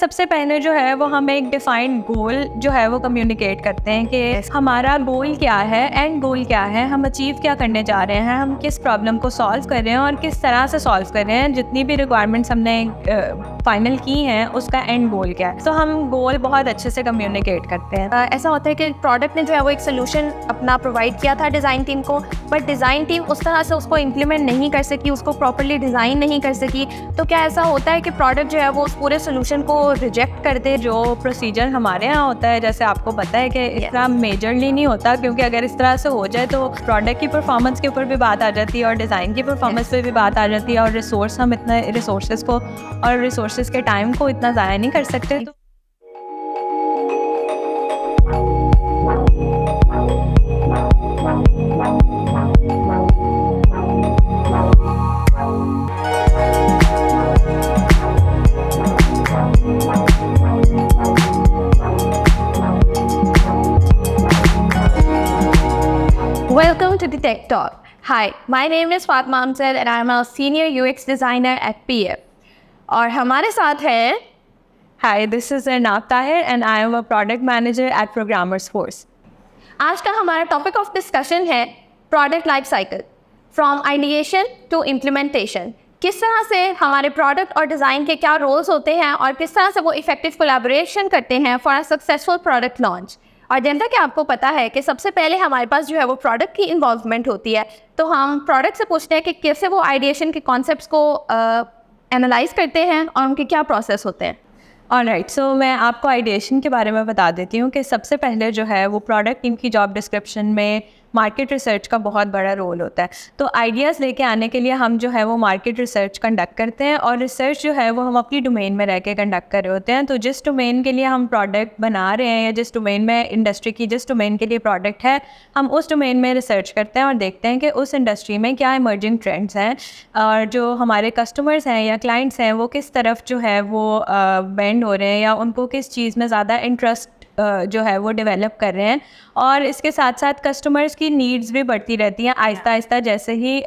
सबसे पहले जो है वो हम एक डिफाइंड गोल जो है वो कम्युनिकेट करते हैं कि हमारा गोल क्या है, एंड गोल क्या है, हम अचीव क्या करने जा रहे हैं, हम किस प्रॉब्लम को सॉल्व कर रहे हैं और किस तरह से सॉल्व कर रहे हैं, जितनी भी रिक्वायरमेंट्स हमने फाइनल की हैं उसका एंड गोल क्या है। तो हम गोल बहुत अच्छे से कम्युनिकेट करते हैं। ऐसा होता है कि प्रोडक्ट ने जो है वो एक सोल्यूशन अपना प्रोवाइड किया था डिज़ाइन टीम को, बट डिज़ाइन टीम उस तरह से उसको इम्प्लीमेंट नहीं कर सकी, उसको प्रॉपर्ली डिज़ाइन नहीं कर सकी। तो क्या ऐसा होता है कि प्रोडक्ट जो है वो उस पूरे सोल्यूशन को रिजेक्ट कर दे? जो प्रोसीजर हमारे यहाँ होता है, जैसे आपको पता है कि इस तरह मेजरली नहीं होता, क्योंकि अगर इस तरह से हो जाए तो प्रोडक्ट की परफॉर्मेंस के ऊपर भी बात आ जाती है और डिज़ाइन की परफॉर्मेंस पे भी बात आ जाती है, और रिसोर्स हम इतना रिसोर्सेज को और रिसोर्सेज के टाइम को इतना ज़ाया नहीं कर सकते। तो Welcome to the Tech Talk. Hi, my name is Fatma Amzad and I'm a senior UX designer at PF. और हमारे साथ है Hi, this is Arnab Tahir and I am a product manager at Programmers Force. आज का हमारा topic of discussion है product life cycle, from ideation to implementation. किस तरह से हमारे प्रोडक्ट और डिज़ाइन के क्या रोल्स होते हैं और किस तरह से वो इफेक्टिव कोलैबोरेशन करते हैं for a successful product launch. और जैसा कि आपको पता है कि सबसे पहले हमारे पास जो है वो प्रोडक्ट की इन्वॉल्वमेंट होती है, तो हम प्रोडक्ट से पूछते हैं कि कैसे वो आइडिएशन के कॉन्सेप्ट्स को एनालाइज करते हैं और उनके क्या प्रोसेस होते हैं। ऑलराइट, सो मैं आपको आइडिएशन के बारे में बता देती हूँ कि सबसे पहले जो है वो प्रोडक्ट टीम की जॉब डिस्क्रिप्शन में मार्केट रिसर्च का बहुत बड़ा रोल होता है। तो आइडियाज़ लेके आने के लिए हम जो है वो मार्केट रिसर्च कंडक्ट करते हैं, और रिसर्च जो है वो हम अपनी डोमेन में रह के कंडक्ट कर रहे होते हैं। तो जिस डोमेन के लिए हम प्रोडक्ट बना रहे हैं या जिस डोमेन में इंडस्ट्री की जिस डोमेन के लिए प्रोडक्ट है, हम उस डोमेन में रिसर्च करते हैं और देखते हैं कि उस इंडस्ट्री में क्या इमर्जिंग ट्रेंड्स हैं और जो हमारे कस्टमर्स हैं या क्लाइंट्स हैं वो किस तरफ जो है वो बेंड हो रहे हैं या उनको किस चीज़ में ज़्यादा इंटरेस्ट जो है वो डेवलप कर रहे हैं। और इसके साथ साथ कस्टमर्स की नीड्स भी बढ़ती रहती हैं आहिस्ता आहिस्ता, जैसे ही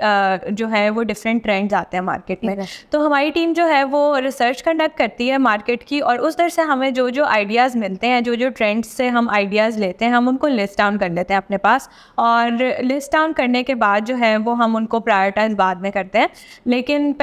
जो है वो डिफरेंट ट्रेंड्स आते हैं मार्केट में। तो हमारी टीम जो है वो रिसर्च कंडक्ट करती है मार्केट की, और उस तरह से हमें जो जो आइडियाज़ मिलते हैं, जो जो ट्रेंड्स से हम आइडियाज़ लेते हैं, हम उनको लिस्ट डाउन कर लेते हैं अपने पास, और लिस्ट डाउन करने के बाद जो है वो हम उनको प्रायोरिटाइज बाद में करते हैं। लेकिन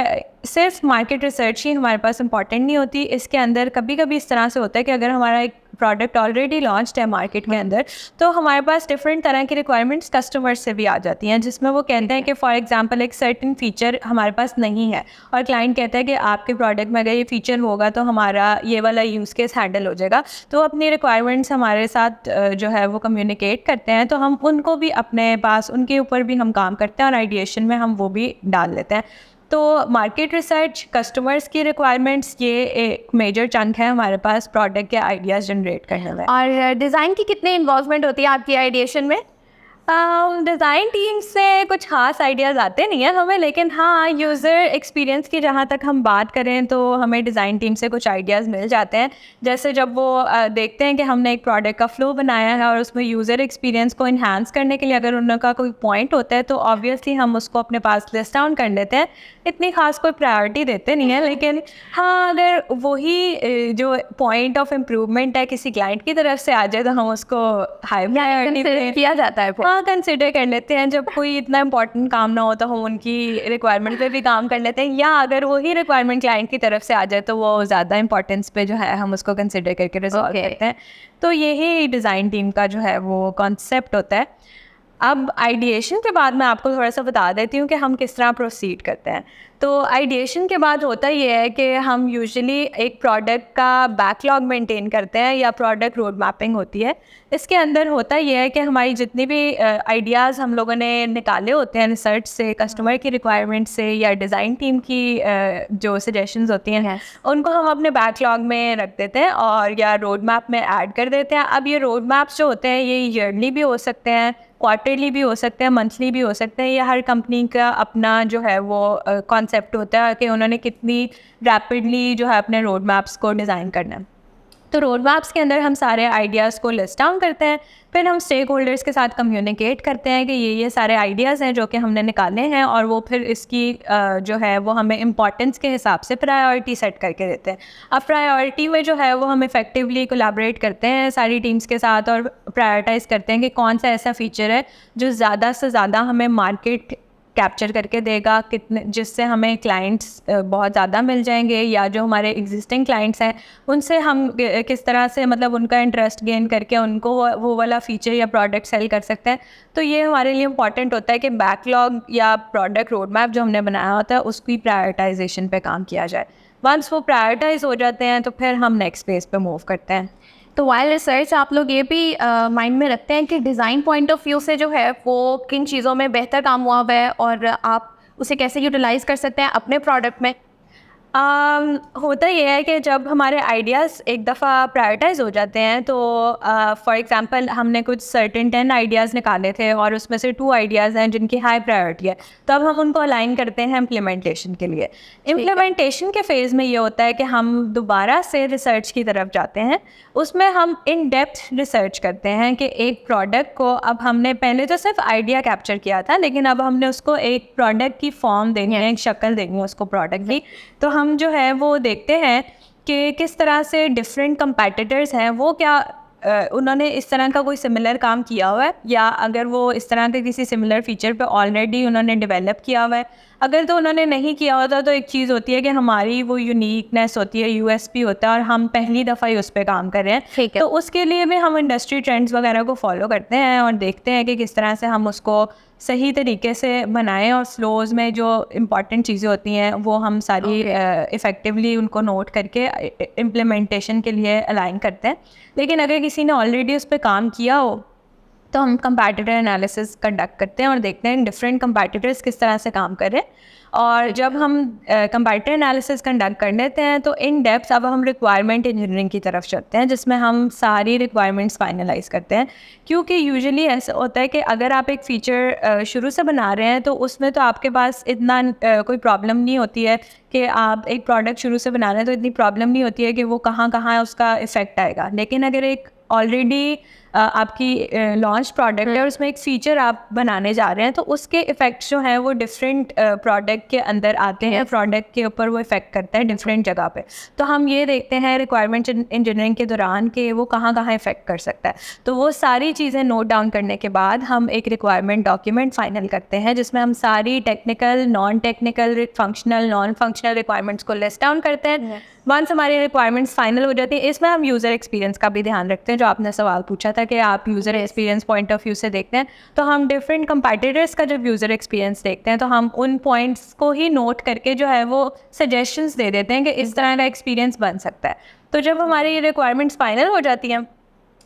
सिर्फ मार्केट रिसर्च ही हमारे पास इंपॉर्टेंट नहीं होती, इसके अंदर कभी कभी इस तरह से होता है कि अगर हमारा एक प्रोडक्ट ऑलरेडी लॉन्च्ड है मार्केट के अंदर, तो हमारे पास डिफरेंट तरह की रिक्वायरमेंट्स कस्टमर्स से भी आ जाती हैं, जिसमें वो कहते हैं कि फॉर एग्जांपल एक सर्टेन फीचर हमारे पास नहीं है और क्लाइंट कहता है कि आपके प्रोडक्ट में अगर ये फीचर होगा तो हमारा ये वाला यूज़ केस हैंडल हो जाएगा। तो अपनी रिक्वायरमेंट्स हमारे साथ जो है वो कम्युनिकेट करते हैं, तो हम उनको भी अपने पास उनके ऊपर भी हम काम करते हैं और आइडिएशन में हम वो भी डाल लेते हैं। तो मार्केट रिसर्च, कस्टमर्स की रिक्वायरमेंट्स, ये एक मेजर चंक है हमारे पास प्रोडक्ट के आइडियाज़ जनरेट करने में। और डिज़ाइन की कितनी इन्वॉल्वमेंट होती है आपकी आइडिएशन में? डिज़ाइन टीम से कुछ खास आइडियाज़ आते नहीं हैं हमें, लेकिन हाँ, यूज़र एक्सपीरियंस की जहाँ तक हम बात करें तो हमें डिज़ाइन टीम से कुछ आइडियाज़ मिल जाते हैं। जैसे जब वो देखते हैं कि हमने एक प्रोडक्ट का फ़्लो बनाया है और उसमें यूज़र एक्सपीरियंस को इन्हांस करने के लिए अगर उनका कोई पॉइंट होता है, तो ऑब्वियसली हम उसको अपने पास लिस्ट डाउन कर लेते हैं। इतनी खास कोई प्रायोरिटी देते नहीं है, लेकिन हाँ, अगर वही जो पॉइंट ऑफ इम्प्रूवमेंट है किसी क्लाइंट की तरफ से आ जाए तो हम उसको हाई प्रायोरिटी किया जाता है। हाँ, कंसिडर कर लेते हैं। जब कोई इतना इंपॉर्टेंट काम ना हो तो हम उनकी रिक्वायरमेंट पे भी काम कर लेते हैं, या अगर वही रिक्वायरमेंट क्लाइंट की तरफ से आ जाए तो वो ज़्यादा इंपॉर्टेंस पे जो है हम उसको कंसिडर करके रिजॉल्व करते हैं। तो यही डिज़ाइन टीम का जो है वो कॉन्सेप्ट होता है। अब आइडिएशन के बाद मैं आपको थोड़ा सा बता देती हूँ कि हम किस तरह प्रोसीड करते हैं। तो आइडिएशन के बाद होता ये है कि हम यूजुअली एक प्रोडक्ट का बैकलॉग मेंटेन करते हैं या प्रोडक्ट रोड मैपिंग होती है। इसके अंदर होता ये है कि हमारी जितनी भी आइडियाज़ हम लोगों ने निकाले होते हैं रिसर्च से, कस्टमर की रिक्वायरमेंट से या डिज़ाइन टीम की जो सजेशंस होती हैं, उनको हम अपने बैकलॉग में रख देते हैं और या रोड मैप में ऐड कर देते हैं। अब ये रोड मैप्स जो होते हैं ये ईयरली भी हो सकते हैं, क्वार्टरली भी हो सकते हैं, मंथली भी हो सकते हैं। ये हर कंपनी का अपना जो है वो कॉन्सेप्ट होता है कि उन्होंने कितनी रैपिडली जो है अपने रोड मैप्स को डिज़ाइन करना है। तो रोड मैप्स के अंदर हम सारे आइडियाज़ को लिस्ट डाउन करते हैं, फिर हम स्टेक होल्डर्स के साथ कम्युनिकेट करते हैं कि ये सारे आइडियाज़ हैं जो कि हमने निकाले हैं, और वो फिर इसकी जो है वो हमें इम्पॉर्टेंस के हिसाब से प्रायोरिटी सेट करके देते हैं। अब प्रायोरिटी में जो है वो हम इफ़ेक्टिवली कोलैबोरेट करते हैं सारी टीम्स के साथ और प्रायोरिटाइज़ करते हैं कि कौन सा ऐसा फ़ीचर है जो ज़्यादा से ज़्यादा हमें मार्केट कैप्चर करके देगा, कितने जिससे हमें क्लाइंट्स बहुत ज़्यादा मिल जाएंगे, या जो हमारे एग्जिस्टिंग क्लाइंट्स हैं उनसे हम किस तरह से मतलब उनका इंटरेस्ट गेन करके उनको वो वाला फ़ीचर या प्रोडक्ट सेल कर सकते हैं। तो ये हमारे लिए इम्पॉर्टेंट होता है कि बैकलॉग या प्रोडक्ट रोड मैप जो हमने बनाया होता है उसकी प्रायोरिटाइजेशन पे काम किया जाए। वंस वो प्रायोरिटाइज हो जाते हैं तो फिर हम नेक्स्ट फेज पे मूव करते हैं। तो वाइल रिसर्च आप लोग ये भी माइंड में रखते हैं कि डिज़ाइन पॉइंट ऑफ व्यू से जो है वो किन चीज़ों में बेहतर काम हुआ हुआ है और आप उसे कैसे यूटिलाइज़ कर सकते हैं अपने प्रोडक्ट में? होता ये है कि जब हमारे आइडियाज़ एक दफ़ा प्रायोरिटाइज हो जाते हैं तो फॉर एग्जांपल हमने कुछ सर्टेन 10 आइडियाज़ निकाले थे और उसमें से 2 आइडियाज़ हैं जिनकी हाई प्रायोरिटी है, तो अब हम उनको अलाइन करते हैं इम्प्लीमेंटेशन के लिए। इम्प्लीमेंटेशन के फेज़ में ये होता है कि हम दोबारा से रिसर्च की तरफ जाते हैं। उसमें हम इन डेप्थ रिसर्च करते हैं कि एक प्रोडक्ट को, अब हमने पहले तो सिर्फ आइडिया कैप्चर किया था, लेकिन अब हमने उसको एक प्रोडक्ट की फॉर्म देनी है, एक शक्ल देनी है उसको प्रोडक्ट की। तो हम जो है वो देखते हैं कि किस तरह से डिफरेंट कंपेटिटर्स हैं, वो क्या उन्होंने इस तरह का कोई सिमिलर काम किया हुआ है, या अगर वो इस तरह के किसी सिमिलर फीचर पे ऑलरेडी उन्होंने डेवलप किया हुआ है। अगर तो उन्होंने नहीं किया होता तो एक चीज़ होती है कि हमारी वो यूनिकनेस होती है, यूएसपी होता है, और हम पहली दफ़ा ही उस पर काम कर रहे हैं। ठीक है। तो उसके लिए भी हम इंडस्ट्री ट्रेंड्स वगैरह को फॉलो करते हैं और देखते हैं कि किस तरह से हम उसको सही तरीके से बनाएं, और फ्लोज़ में जो इम्पॉर्टेंट चीज़ें होती हैं वो हम सारी इफ़ेक्टिवली उनको नोट करके इम्प्लीमेंटेशन के लिए अलाइन करते हैं। लेकिन अगर किसी ने ऑलरेडी उस पर काम किया हो तो हम कंपैटिटर एनालिसिस कंडक्ट करते हैं और देखते हैं डिफरेंट कंपैटिटर्स किस तरह से काम कर रहे हैं। और जब हम कंपैटिटर एनालिसिस कंडक्ट कर लेते हैं तो इन डेप्थ अब हम रिक्वायरमेंट इंजीनियरिंग की तरफ चलते हैं, जिसमें हम सारी रिक्वायरमेंट्स फाइनलाइज करते हैं। क्योंकि यूजुअली ऐसा होता है कि अगर आप एक फ़ीचर शुरू से बना रहे हैं तो उसमें तो आपके पास इतना कोई प्रॉब्लम नहीं होती है कि आप एक प्रोडक्ट शुरू से बना रहे हैं, तो इतनी प्रॉब्लम नहीं होती है कि वो कहाँ कहाँ उसका इफ़ेक्ट आएगा। लेकिन अगर एक ऑलरेडी आपकी लॉन्च प्रोडक्ट है और उसमें एक फ़ीचर आप बनाने जा रहे हैं, तो उसके इफ़ेक्ट्स जो हैं वो डिफरेंट प्रोडक्ट के अंदर आते हैं, प्रोडक्ट के ऊपर वो इफ़ेक्ट करता है डिफरेंट जगह पे। तो हम ये देखते हैं रिक्वायरमेंट इंजीनियरिंग के दौरान कि वो कहाँ कहाँ इफ़ेक्ट कर सकता है। तो वो सारी चीज़ें नोट डाउन करने के बाद हम एक रिक्वायरमेंट डॉक्यूमेंट फाइनल करते हैं, जिसमें हम सारी technical, non technical, functional, non functional requirements को लिस्ट डाउन करते हैं। वंस हमारी रिक्वायरमेंट्स फाइनल हो जाती है, इसमें हम यूज़र एक्सपीरियंस का भी ध्यान रखते हैं, जो आपने सवाल पूछा था कि आप user experience point of view से देखते हैं। तो हम डिफरेंट कंपैटिटर्स का जब यूज़र एक्सपीरियंस देखते हैं तो हम उन पॉइंट्स को ही नोट करके जो है वो सजेशंस दे देते हैं कि इस तरह का एक्सपीरियंस बन सकता है। तो जब हमारी रिक्वायरमेंट्स फाइनल हो जाती हैं,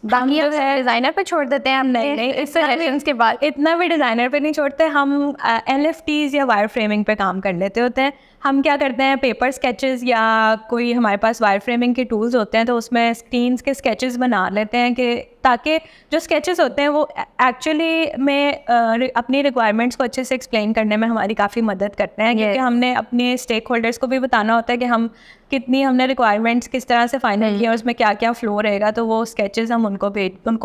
बाकी जो है डिज़ाइनर पे छोड़ देते हैं हम। नहीं, इस सजेशंस के बाद इतना भी डिज़ाइनर पे नहीं छोड़ते हम। LFTs या वायर फ्रेमिंग पे काम कर लेते होते हैं। हम क्या करते हैं, पेपर स्केचेस या कोई हमारे पास वायर फ्रेमिंग के टूल्स होते हैं, तो उसमें स्क्रीन्स के स्केचेस बना लेते हैं कि ताकि जो स्केचेस होते हैं वो एक्चुअली में अपनी रिक्वायरमेंट्स को अच्छे से एक्सप्लेन करने में हमारी काफ़ी मदद करते हैं। क्योंकि हमने अपने स्टेक होल्डर्स को भी बताना होता है कि हम कितनी हमने रिक्वायरमेंट्स किस तरह से फाइनल किया, उसमें क्या क्या फ्लो रहेगा, तो वो स्केचेस हम उनको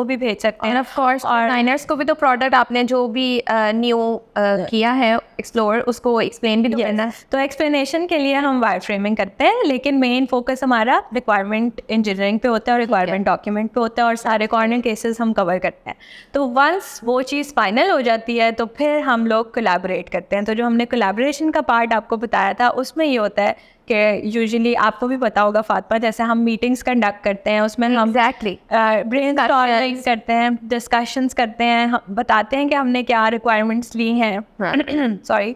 भी भेज सकते हैं। ऑफ कोर्स डिज़ाइनर्स को भी तो प्रोडक्ट आपने जो भी न्यू किया है एक्सप्लोर, उसको एक्सप्लेन भी करना है। तो एक्सप्लेनेशन के लिए हम वायर फ्रेमिंग करते हैं, लेकिन मेन फोकस हमारा रिक्वायरमेंट इंजीनियरिंग पे होता है और रिक्वायरमेंट डॉक्यूमेंट पे होता है, और सारे कॉर्नर केसेस हम कवर करते हैं। तो वंस वो चीज़ फाइनल हो जाती है तो फिर हम लोग कोलैबोरेट करते हैं। तो जो हमने कोलैबोरेशन का पार्ट आपको बताया था, उसमें ये होता है कि यूजुअली आपको भी पता होगा फातिमा, जैसे हम मीटिंग्स कंडक्ट करते हैं, उसमें हम ब्रेनस्टॉर्मिंग करते हैं, डिस्कशंस करते हैं, हम बताते हैं कि हमने क्या रिक्वायरमेंट्स ली हैं सॉरी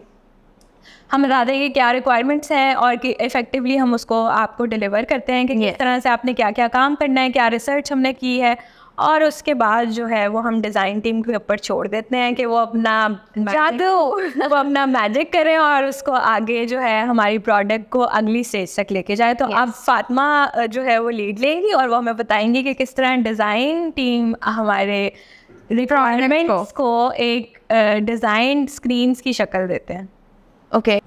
हम बता दें कि क्या रिक्वायरमेंट्स हैं और कि इफ़ेक्टिवली हम उसको आपको डिलीवर करते हैं कि किस तरह से आपने क्या क्या काम करना है, क्या रिसर्च हमने की है। और उसके बाद जो है वो हम डिज़ाइन टीम के ऊपर छोड़ देते हैं कि वो अपना मैजिक करें और उसको आगे जो है हमारी प्रोडक्ट को अगली स्टेज तक लेके जाए। तो अब फातिमा जो है वो लीड लेंगी और वो हमें बताएंगी कि किस तरह डिज़ाइन टीम हमारे रिक्वायरमेंट्स को एक डिज़ाइन स्क्रीन्स की शक्ल देते हैं। ओके,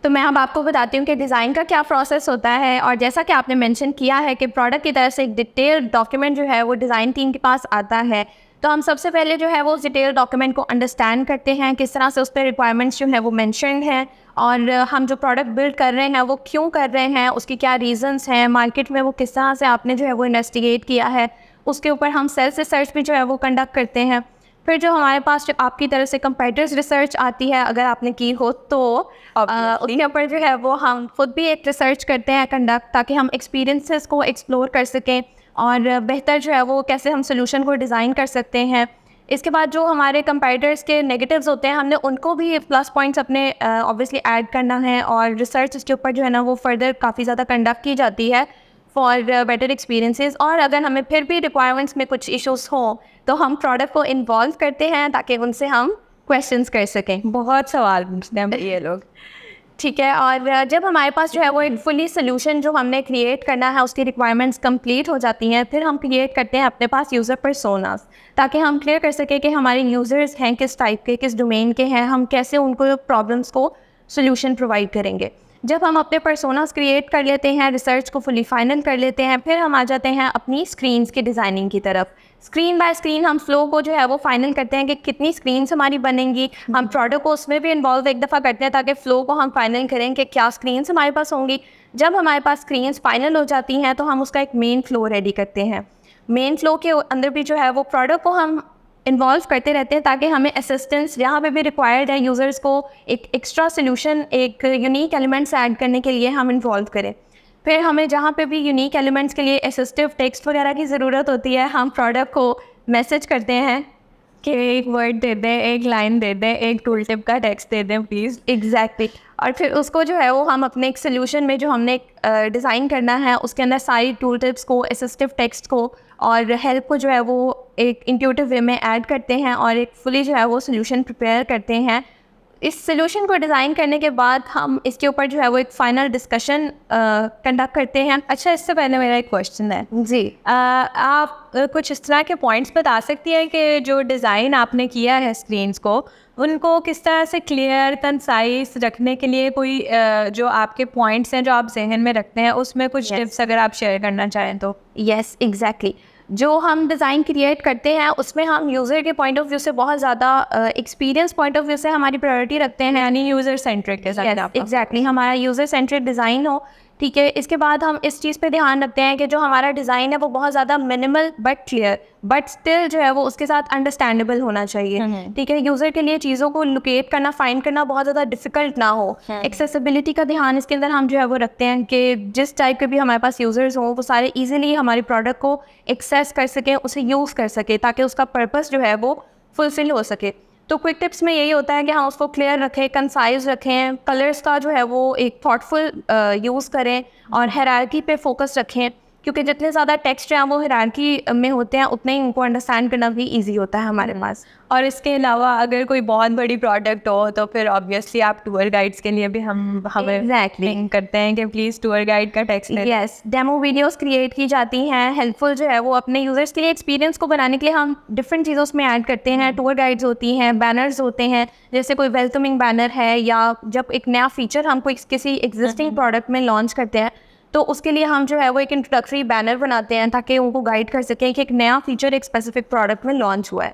तो मैं अब आपको बताती हूँ कि डिज़ाइन का क्या प्रोसेस होता है। और जैसा कि आपने मेंशन किया है कि प्रोडक्ट की तरफ से एक डिटेल्ड डॉक्यूमेंट जो है वो डिज़ाइन टीम के पास आता है, तो हम सबसे पहले जो है वो उस डिटेल डॉक्यूमेंट को अंडरस्टैंड करते हैं, किस तरह से उस पर रिक्वायरमेंट्स जो है वो मेंशन्ड हैं, और हम जो प्रोडक्ट बिल्ड कर रहे हैं वो क्यों कर रहे हैं, उसकी क्या रीज़न्स हैं, मार्केट में वो किस तरह से आपने जो है वो इन्वेस्टिगेट किया है, उसके ऊपर हम सेल्स रिसर्च भी जो है वो कंडक्ट करते हैं। फिर जो हमारे पास जो आपकी तरफ से कंपेटिटर्स रिसर्च आती है, अगर आपने की हो तो उसके ऊपर जो है वो हम खुद भी एक रिसर्च करते हैं कंडक्ट, ताकि हम एक्सपीरियंसेस को एक्सप्लोर कर सकें और बेहतर जो है वो कैसे हम सोल्यूशन को डिज़ाइन कर सकते हैं। इसके बाद जो हमारे कंपेटिटर्स के नेगेटिव्स होते हैं, हमने उनको भी प्लस पॉइंट्स अपने ऑब्वियसली ऐड करना है, और रिसर्च इसके ऊपर जो है ना वो फर्दर काफ़ी ज़्यादा कंडक्ट की जाती है फॉर बेटर एक्सपीरियंसेस। और अगर हमें फिर भी रिक्वायरमेंट्स में कुछ इश्यूज़ हों तो हम प्रोडक्ट को इन्वॉल्व करते हैं ताकि उनसे हम क्वेश्चंस कर सकें। बहुत सवाल पूछते हैं ये लोग। ठीक है, और जब हमारे पास जो है वो एक फुली सोल्यूशन जो हमने क्रिएट करना है उसकी रिक्वायरमेंट्स कंप्लीट हो जाती हैं, फिर हम क्रिएट करते हैं अपने पास यूज़र पर्सोनास, ताकि हम क्लियर कर सकें कि हमारे यूज़र्स हैं किस टाइप के, किस डोमेन के हैं, हम कैसे उनको प्रॉब्लम्स को सोल्यूशन प्रोवाइड करेंगे। जब हम अपने पर्सोनास क्रिएट कर लेते हैं, रिसर्च को फुली फाइनल कर लेते हैं, फिर हम आ जाते हैं अपनी स्क्रीन्स की डिज़ाइनिंग की तरफ। स्क्रीन बाय स्क्रीन हम फ्लो को जो है वो फाइनल करते हैं कि कितनी स्क्रीन्स हमारी बनेंगी। हम प्रोडक्ट को उसमें भी इन्वॉल्व एक दफ़ा करते हैं ताकि फ़्लो को हम फाइनल करें कि क्या स्क्रीन्स हमारे पास होंगी। जब हमारे पास स्क्रीन्स फाइनल हो जाती हैं तो हम उसका एक मेन फ़्लो रेडी करते हैं। मेन फ़्लो के अंदर भी जो है वो प्रोडक्ट को हम इन्वॉल्व करते रहते हैं ताकि हमें असिस्टेंस जहाँ पे भी रिक्वायर्ड है यूज़र्स को एक एक्स्ट्रा सोल्यूशन, एक यूनिक एलिमेंट्स ऐड करने के लिए हम इन्वॉल्व करें। फिर हमें जहाँ पे भी यूनिक एलिमेंट्स के लिए असिस्टिव टेक्स्ट वगैरह की ज़रूरत होती है, हम प्रोडक्ट को मैसेज करते हैं कि एक वर्ड दे दें, एक लाइन दे दें, एक टूल टिप का टेक्स्ट दे दें प्लीज़। एग्जैक्टली और फिर उसको जो है वो हम अपने एक सोल्यूशन में जो हमने डिज़ाइन करना है उसके अंदर सारी टूल टिप्स को, असिस्टिव टेक्स्ट को और हेल्प को जो है वो एक इंट्यूटिव वे में ऐड करते हैं और एक फुली जो है वो सोल्यूशन प्रिपेयर करते हैं। इस सोल्यूशन को डिज़ाइन करने के बाद हम इसके ऊपर जो है वो एक फ़ाइनल डिस्कशन कंडक्ट करते हैं। अच्छा, इससे पहले मेरा एक क्वेश्चन है जी। आप कुछ इस तरह के पॉइंट्स बता सकती हैं कि जो डिज़ाइन आपने किया है स्क्रीन्स को, उनको किस तरह से क्लियर, कंसाइज रखने के लिए कोई जो आपके पॉइंट्स हैं जो आप जहन में रखते हैं, उसमें कुछ टिप्स अगर आप शेयर करना चाहें तो। Yes, exactly. जो हम डिज़ाइन क्रिएट करते हैं उसमें हम यूज़र के पॉइंट ऑफ व्यू से बहुत ज़्यादा एक्सपीरियंस पॉइंट ऑफ व्यू से हमारी प्रायोरिटी रखते हैं, यानी यूज़र सेंट्रिक के साथ। एग्जैक्टली, हमारा यूज़र सेंट्रिक डिज़ाइन हो। ठीक है, इसके बाद हम इस चीज़ पे ध्यान रखते हैं कि जो हमारा डिज़ाइन है वो बहुत ज़्यादा minimal but clear, but still जो है वो उसके साथ अंडरस्टैंडेबल होना चाहिए। ठीक है, यूज़र के लिए चीज़ों को लोकेट करना, फाइंड करना बहुत ज़्यादा डिफ़िकल्ट ना हो। एक्सेसिबिलिटी का ध्यान इसके अंदर हम जो है वो रखते हैं कि जिस टाइप के भी हमारे पास यूज़र्स हों वो सारे ईजिली हमारे प्रोडक्ट को एक्सेस कर सकें, उसे यूज़ कर सके, ताकि उसका पर्पस जो है वो फुलफिल हो सके। तो क्विक टिप्स में यही होता है कि हम उसको क्लियर रखें, कंसाइज रखें, कलर्स का जो है वो एक थॉटफुल यूज़ करें और हायरार्की पे फोकस रखें, क्योंकि जितने ज़्यादा टेक्स्ट हैं वो हायरार्की में होते हैं उतने ही उनको अंडरस्टैंड करना भी ईजी होता है हमारे पास। और इसके अलावा अगर कोई बहुत बड़ी प्रोडक्ट हो तो फिर ऑब्वियसली आप टूर गाइड्स के लिए भी हमें लिंक करते हैं कि प्लीज़ टूर गाइड का टेक्स्ट लें। यस, डेमो वीडियोस क्रिएट की जाती हैं हेल्पफुल जो है वो अपने यूज़र्स के लिए एक्सपीरियंस को बनाने के लिए हम डिफरेंट चीज़ों में ऐड करते हैं। टूर गाइड्स होती हैं, बैनर्स होते हैं, जैसे कोई वेलकमिंग बैनर है, या जब एक नया फीचर हम कोई किसी एग्जिस्टिंग प्रोडक्ट में लॉन्च करते हैं तो उसके लिए हम जो है वो एक इंट्रोडक्टरी बैनर बनाते हैं ताकि उनको गाइड कर सकें कि एक नया फीचर एक स्पेसिफिक प्रोडक्ट में लॉन्च हुआ है,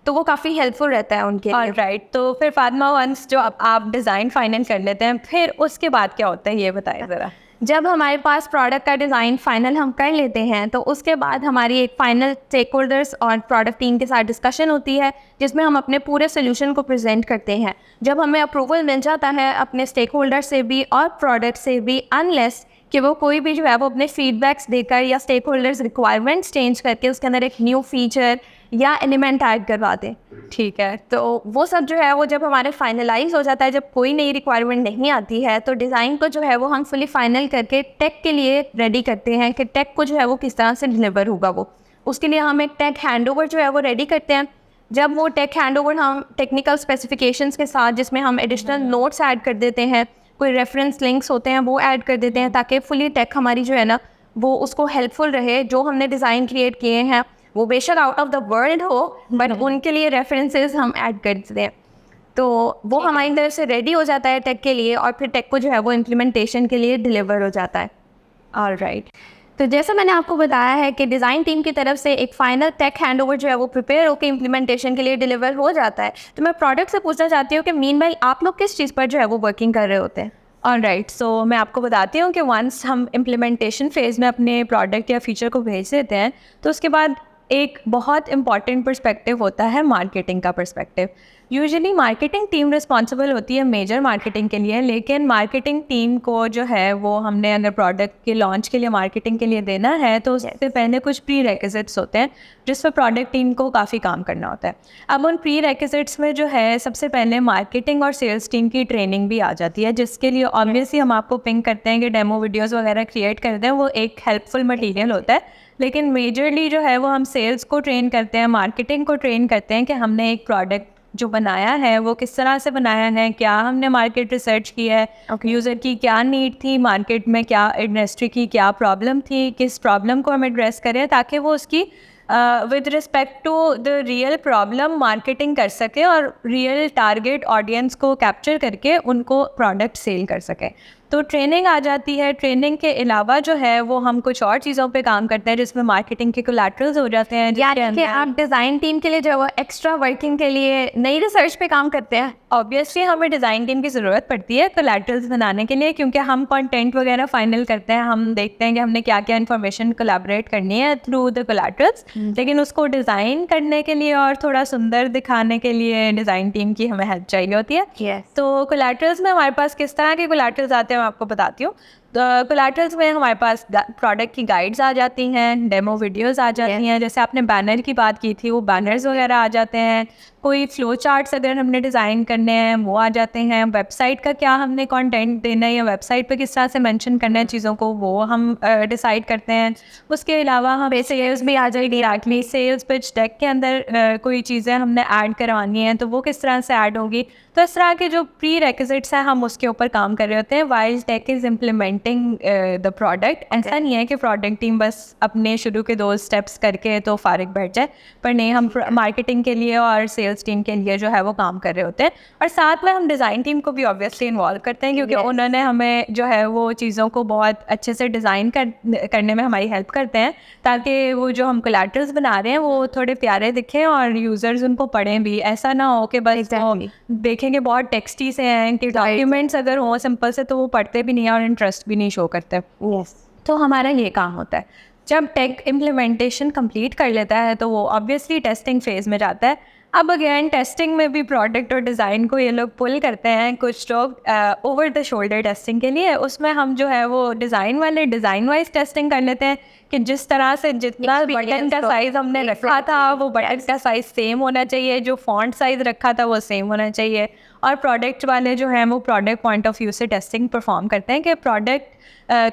तो वो काफ़ी हेल्पफुल रहता है उनके लिए। राइट, तो फिर फातिमा वंस जो आप डिज़ाइन फाइनल कर लेते हैं, फिर उसके बाद क्या होता है ये बताएं ज़रा। जब हमारे पास प्रोडक्ट का डिज़ाइन फाइनल हम कर लेते हैं तो उसके बाद हमारी एक फाइनल स्टेक होल्डर्स और प्रोडक्ट टीम के साथ डिस्कशन होती है, जिसमें हम अपने पूरे सोल्यूशन को प्रेजेंट करते हैं। जब हमें अप्रूवल मिल जाता है अपने स्टेक होल्डर से भी और प्रोडक्ट से भी, अनलेस कि वो कोई भी जो है वो अपने फीडबैक्स देकर या स्टेक होल्डर्स रिक्वायरमेंट्स चेंज करके उसके अंदर एक न्यू फीचर या एलिमेंट ऐड करवा दें। ठीक है, तो वो सब जो है वो जब हमारे फाइनलाइज हो जाता है, जब कोई नई रिक्वायरमेंट नहीं आती है, तो डिज़ाइन को जो है वो हम फुली फाइनल करके टेक के लिए रेडी करते हैं कि टेक को जो है वो किस तरह से डिलीवर होगा। वो उसके लिए हम एक टेक हैंडओवर जो है वो रेडी करते हैं। जब वो टेक हैंडओवर हम टेक्निकल स्पेसिफिकेशंस के साथ, जिसमें हम एडिशनल नोट्स ऐड कर देते हैं, कोई रेफरेंस लिंक्स होते हैं वो ऐड कर देते हैं, ताकि फुली टेक हमारी जो है ना वो उसको हेल्पफुल रहे। जो हमने डिज़ाइन क्रिएट किए हैं वो बेशक आउट ऑफ द वर्ल्ड हो, बट उनके लिए रेफरेंसेस हम ऐड कर देते हैं। तो वो हमारी तरफ से रेडी हो जाता है टेक के लिए, और फिर टेक को जो है वो इम्प्लीमेंटेशन के लिए डिलीवर हो जाता है। ऑलराइट। तो जैसा मैंने आपको बताया है कि डिज़ाइन टीम की तरफ से एक फाइनल टेक हैंडओवर जो है वो प्रिपेयर होकर इम्प्लीमेंटेशन के लिए डिलीवर हो जाता है। तो मैं प्रोडक्ट से पूछना चाहती हूँ कि मीनवाइल आप लोग किस चीज़ पर जो है वो वर्किंग कर रहे होते हैं? ऑलराइट, सो मैं आपको बताती हूँ कि वंस हम इम्प्लीमेंटेशन फेज़ में अपने प्रोडक्ट या फीचर को भेज देते हैं, तो उसके बाद एक बहुत इंपॉर्टेंट पर्सपेक्टिव होता है मार्केटिंग का perspective. Usually marketing team responsible होती है मेजर मार्केटिंग के लिए, लेकिन मार्केटिंग टीम को जो है वो हमने अगर प्रोडक्ट के लॉन्च के लिए मार्केटिंग के लिए देना है तो उससे पहले कुछ प्री रेक्विजिट्स होते हैं जिस पर प्रोडक्ट टीम को काफ़ी काम करना होता है। अब उन प्री रेक्विजिट्स में जो है सबसे पहले मार्केटिंग और सेल्स टीम की ट्रेनिंग भी आ जाती है, जिसके लिए ऑब्वियसली हम आपको पिंक करते हैं कि डेमो वीडियोज़ वगैरह क्रिएट करते हैं, वो एक हेल्पफुल मटीरियल होता है। लेकिन मेजरली जो है वो हम सेल्स को ट्रेन करते हैं, मार्केटिंग को ट्रेन करते हैं कि हमने एक प्रोडक्ट जो बनाया है वो किस तरह से बनाया है, क्या हमने मार्केट रिसर्च की है, यूज़र की क्या नीड थी, मार्केट में क्या इंडस्ट्री की क्या प्रॉब्लम थी, किस प्रॉब्लम को हम एड्रेस करें ताकि वो उसकी with respect to the real problem marketing कर सके और रियल टारगेट ऑडियंस को कैप्चर करके उनको प्रोडक्ट सेल कर सके। तो ट्रेनिंग आ जाती है। ट्रेनिंग के अलावा जो है वो हम कुछ और चीज़ों पे काम करते हैं जिसमें मार्केटिंग के कोलैटरल्स हो जाते हैं। यानी कि आप डिज़ाइन टीम के लिए जो है वो एक्स्ट्रा वर्किंग के लिए नई रिसर्च पे काम करते हैं। ऑब्वियसली हमें डिज़ाइन टीम की ज़रूरत पड़ती है कोलैटरल्स बनाने के लिए, क्योंकि हम कंटेंट वगैरह फाइनल करते हैं, हम देखते हैं कि हमने क्या क्या इन्फॉर्मेशन कोलैबोरेट करनी है थ्रू द कोलैटरल्स, लेकिन उसको डिज़ाइन करने के लिए और थोड़ा सुंदर दिखाने के लिए डिज़ाइन टीम की हमें हेल्प चाहिए होती है। तो कोलैटरल्स में हमारे पास किस तरह के कोलैटरल्स आते हैं मैं आपको बताती हूँ। कोलैटरल्स में हमारे पास प्रोडक्ट की गाइड्स आ जाती हैं, डेमो वीडियोस आ जाती हैं, जैसे आपने बैनर की बात की थी वो बैनर्स वगैरह आ जाते हैं, कोई फ्लो चार्ट्स अगर हमने डिज़ाइन करने हैं वो आ जाते हैं, वेबसाइट का क्या हमने कंटेंट देना है या वेबसाइट पे किस तरह से मेंशन करना है चीज़ों को वो हम डिसाइड करते हैं। उसके अलावा हम सेल्स भी आ जाएगी, एक्टली सेल्स पिच डेक के अंदर कोई चीज़ें हमने ऐड करवानी हैं तो वो किस तरह से ऐड होगी। तो इस तरह के जो प्री रेक्विजिट्स हैं हम उसके ऊपर काम कर रहे होते हैं while tech is implementing the product. ऐसा नहीं है कि प्रोडक्ट टीम बस अपने शुरू के 2 स्टेप्स करके तो फारिग बैठ जाए, पर नहीं, हम मार्केटिंग के लिए और सेल्स टीम के लिए जो है वो काम कर रहे होते हैं। और साथ में हम डिज़ाइन टीम को भी ऑब्वियसली इन्वॉल्व करते हैं, क्योंकि उन्होंने हमें जो है वो चीज़ों को बहुत अच्छे से डिज़ाइन करने में हमारी हेल्प करते हैं, ताकि वो जो हम कोलैटरल्स बना रहे हैं वो थोड़े प्यारे दिखें और यूज़र्स उनको पढ़ें भी। ऐसा ना हो कि बस देखेंगे बहुत टेक्स्टी से हैं कि डॉक्यूमेंट्स अगर हो सिंपल से तो वो पढ़ते भी नहीं है और इंटरेस्ट भी नहीं शो करते। तो हमारा ये काम होता है। जब टेक इम्प्लीमेंटेशन कंप्लीट कर लेता है तो वो ऑब्वियसली टेस्टिंग फेज़ में जाता है। अब अगेन टेस्टिंग में भी प्रोडक्ट और डिज़ाइन को ये लोग पुल करते हैं, कुछ लोग ओवर द शोल्डर टेस्टिंग के लिए। उसमें हम जो है वो डिज़ाइन वाले डिज़ाइन वाइज टेस्टिंग कर लेते हैं कि जिस तरह से जितना बटन का साइज़ हमने रखा था वो बटन का साइज़ सेम होना चाहिए, जो फॉन्ट साइज़ रखा था वो सेम होना चाहिए। और प्रोडक्ट वाले जो हैं वो प्रोडक्ट पॉइंट ऑफ व्यू से टेस्टिंग परफॉर्म करते हैं कि प्रोडक्ट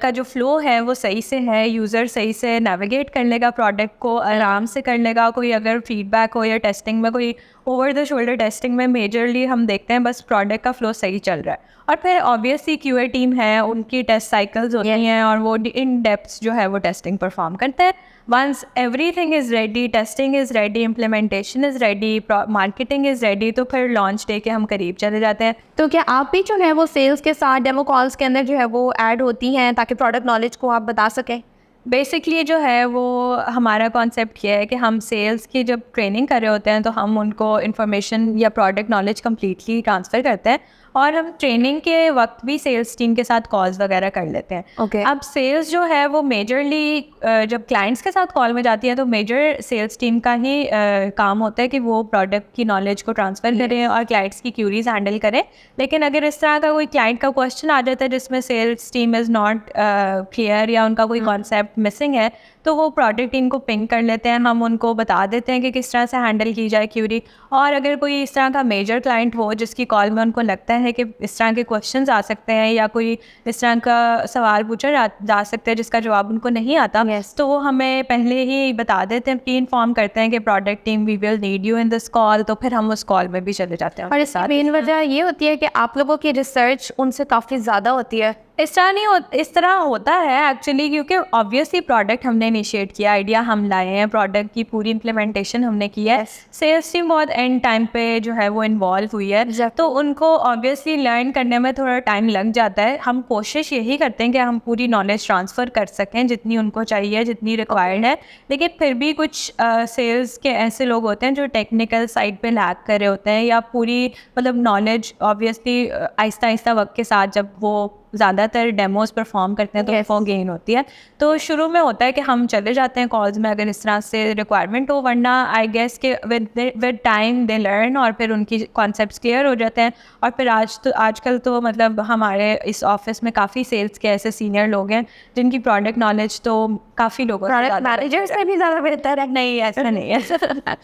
का जो फ्लो है वो सही से है, यूज़र सही से नेविगेट कर लेगा, प्रोडक्ट को आराम से कर लेगा। कोई अगर फीडबैक हो या टेस्टिंग में कोई ओवर द शोल्डर टेस्टिंग में मेजरली हम देखते हैं बस प्रोडक्ट का फ्लो सही चल रहा है। और फिर ऑब्वियसली QA टीम है, उनकी टेस्ट साइकिल्स होती हैं और वो इन डेप्थ जो है वो टेस्टिंग परफॉर्म करते हैं। Once everything is ready, testing is ready, implementation is ready, marketing is ready, तो फिर लॉन्च डे के हम करीब चले जाते हैं। तो क्या आप भी जो है वो सेल्स के साथ डेमो कॉल्स के अंदर जो है वो ऐड होती हैं ताकि प्रोडक्ट नॉलेज को आप बता सकें? बेसिकली जो है वो हमारा कॉन्सेप्ट ये है कि हम सेल्स की जब ट्रेनिंग कर रहे होते हैं तो हम उनको इन्फॉर्मेशन या प्रोडक्ट नॉलेज कम्प्लीटली ट्रांसफ़र करते हैं और हम ट्रेनिंग के वक्त भी सेल्स टीम के साथ कॉल्स वगैरह कर लेते हैं। अब सेल्स जो है वो मेजरली जब क्लाइंट्स के साथ कॉल में जाती है तो मेजर सेल्स टीम का ही काम होता है कि वो प्रोडक्ट की नॉलेज को ट्रांसफ़र करें और क्लाइंट्स की क्यूरीज हैंडल करें। लेकिन अगर इस तरह का कोई क्लाइंट का क्वेश्चन आ जाता है जिसमें sales team is not clear या उनका कोई कॉन्सेप्ट मिसिंग है तो वो प्रोडक्ट टीम को पिंग कर लेते हैं, हम उनको बता देते हैं कि किस तरह से हैंडल की जाए क्यूरी। और अगर कोई इस तरह का मेजर क्लाइंट हो जिसकी कॉल में उनको लगता है कि इस तरह के क्वेश्चंस आ सकते हैं या कोई इस तरह का सवाल पूछा जा सकता है जिसका जवाब उनको नहीं आता, तो वो हमें पहले ही बता देते हैं, प्री इन्फॉर्म करते हैं कि product team we will need you in this call, तो फिर हम उस कॉल में भी चले जाते हैं। और इसकी मेन वजह ये होती है कि आप लोगों की रिसर्च उनसे काफ़ी ज़्यादा होती है इस तरह होता है एक्चुअली, क्योंकि ऑब्वियसली प्रोडक्ट हमने इनिशिएट किया, आइडिया हम लाए हैं, प्रोडक्ट की पूरी इम्प्लीमेंटेशन हमने की है, सेल्स टीम बहुत एंड टाइम पे जो है वो इन्वॉल्व हुई है, तो उनको ऑब्वियसली लर्न करने में थोड़ा टाइम लग जाता है। हम कोशिश यही करते हैं कि हम पूरी नॉलेज ट्रांसफ़र कर सकें जितनी उनको चाहिए, जितनी रिक्वायर्ड है, लेकिन फिर भी कुछ सेल्स के ऐसे लोग होते हैं जो टेक्निकल साइड पे लैक कर रहे होते हैं, या पूरी मतलब नॉलेज ऑब्वियसली आहिस्ता आहिस्ता वक्त के साथ जब वो ज़्यादातर डेमोज परफॉर्म करते हैं तो उनको गेन होती है। तो शुरू में होता है कि हम चले जाते हैं कॉल्स में अगर इस तरह से रिक्वायरमेंट हो, वरना आई गेस कि विद टाइम दे लर्न और फिर उनकी कॉन्सेप्ट्स क्लियर हो जाते हैं। और फिर आजकल तो मतलब हमारे इस ऑफिस में काफ़ी सेल्स के ऐसे सीनियर लोग हैं जिनकी प्रोडक्ट नॉलेज तो काफ़ी लोगों से प्रोडक्ट मैनेजर से भी ज़्यादा बेहतर है। नहीं, ऐसा नहीं है।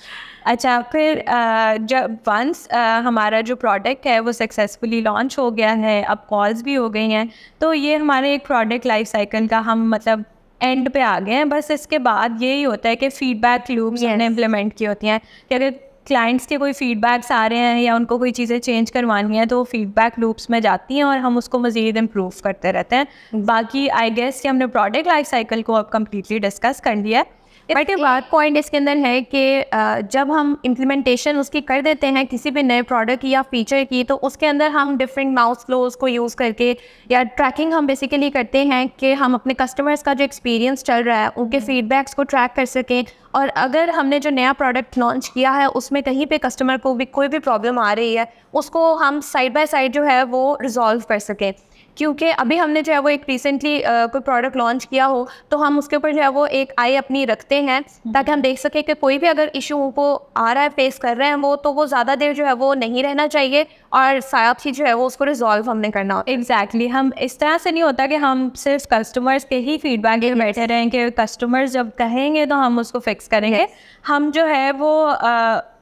अच्छा, फिर जब वंस हमारा जो प्रोडक्ट है वो सक्सेसफुली लॉन्च हो गया है, अब कॉल्स भी हो गई हैं, तो ये हमारे एक प्रोडक्ट लाइफ साइकिल का हम मतलब एंड पे आ गए हैं। बस इसके बाद यही होता है कि फीडबैक लूप्स हमने इम्प्लीमेंट की होती हैं कि अगर क्लाइंट्स के कोई फीडबैक्स आ रहे हैं या उनको कोई चीज़ें चेंज करवानी है तो फीडबैक लूप्स में जाती हैं और हम उसको मज़ीद इम्प्रूव करते रहते हैं। बाकी आई गेस कि हमने प्रोडक्ट लाइफ साइकिल को अब कम्प्लीटली डिस्कस कर लिया है। बट एक पॉइंट इसके अंदर है कि जब हम इम्प्लीमेंटेशन उसकी कर देते हैं किसी भी नए प्रोडक्ट की या फीचर की, तो उसके अंदर हम डिफरेंट माउस फ्लोज को यूज़ करके या ट्रैकिंग हम बेसिकली करते हैं कि हम अपने कस्टमर्स का जो एक्सपीरियंस चल रहा है उनके फीडबैक्स को ट्रैक कर सकें, और अगर हमने जो नया प्रोडक्ट लॉन्च किया है उसमें कहीं पे कस्टमर को भी कोई भी प्रॉब्लम आ रही है उसको हम साइड बाय साइड जो है वो रिजॉल्व कर सकें। क्योंकि अभी हमने जो है वो एक रिसेंटली कोई प्रोडक्ट लॉन्च किया हो तो हम उसके ऊपर जो है वो एक आई अपनी रखते हैं ताकि हम देख सकें कि कोई भी अगर इशू को आ रहा है, फेस कर रहे हैं वो, तो वो ज़्यादा देर जो है वो नहीं रहना चाहिए और साथ ही जो है वो उसको रिजॉल्व हमने करना होता है। एग्जैक्टली हम इस तरह से नहीं होता कि हम सिर्फ कस्टमर्स के ही फीडबैक में बैठे रहें कि कस्टमर्स जब कहेंगे तो हम उसको फिक्स करेंगे। हम जो है वो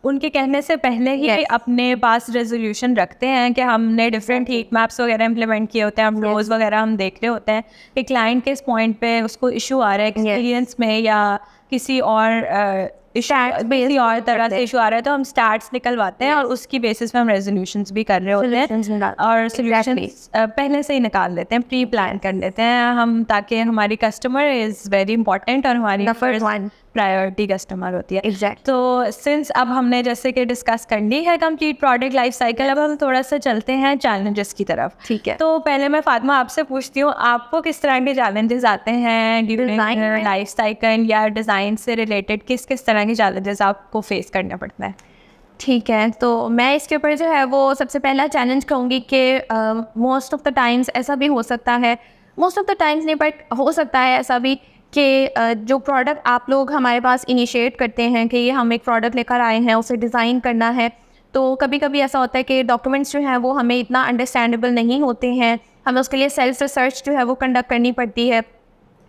उनके कहने से पहले ही अपने पास रेजोल्यूशन रखते हैं कि हमने डिफरेंट हीट मैप्स वगैरह इंप्लीमेंट किए होते हैं, हम रोज़ वगैरह हम देख रहे होते हैं कि क्लाइंट के इस पॉइंट पे उसको इशू आ रहा है एक्सपीरियंस में या किसी और किसी और तरह से इशू आ रहा है, तो हम स्टार्ट्स निकलवाते हैं और उसकी बेसिस पे हम रेजोल्यूशंस भी कर रहे होते हैं और सोल्यूशंस पहले से ही निकाल लेते हैं, प्री प्लान कर लेते हैं हम, ताकि हमारी कस्टमर इज़ वेरी इंपॉर्टेंट और हमारी प्रायोरिटी कस्टमर होती है। Exactly. तो सिंस अब हमने जैसे कि डिस्कस कर ली है कंप्लीट प्रोडक्ट लाइफ साइकिल, अब हम थोड़ा सा चलते हैं चैलेंजेस की तरफ। ठीक है। तो पहले मैं फातिमा आपसे पूछती हूँ, आपको किस तरह के चैलेंजेस आते हैं ड्यूरिंग लाइफ साइकिल या डिज़ाइन से रिलेटेड, किस किस तरह के चैलेंजेस आपको फेस करना पड़ता है? ठीक है, तो मैं इसके ऊपर जो है वो सबसे पहला चैलेंज कहूँगी कि मोस्ट ऑफ द टाइम्स ऐसा भी हो सकता है, मोस्ट ऑफ द टाइम्स नहीं बट हो सकता है ऐसा भी कि जो प्रोडक्ट आप लोग हमारे पास इनिशिएट करते हैं कि ये हम एक प्रोडक्ट लेकर आए हैं, उसे डिज़ाइन करना है, तो कभी कभी ऐसा होता है कि डॉक्यूमेंट्स जो हैं वो हमें इतना अंडरस्टैंडेबल नहीं होते हैं, हमें उसके लिए सेल्फ रिसर्च जो है वो कंडक्ट करनी पड़ती है,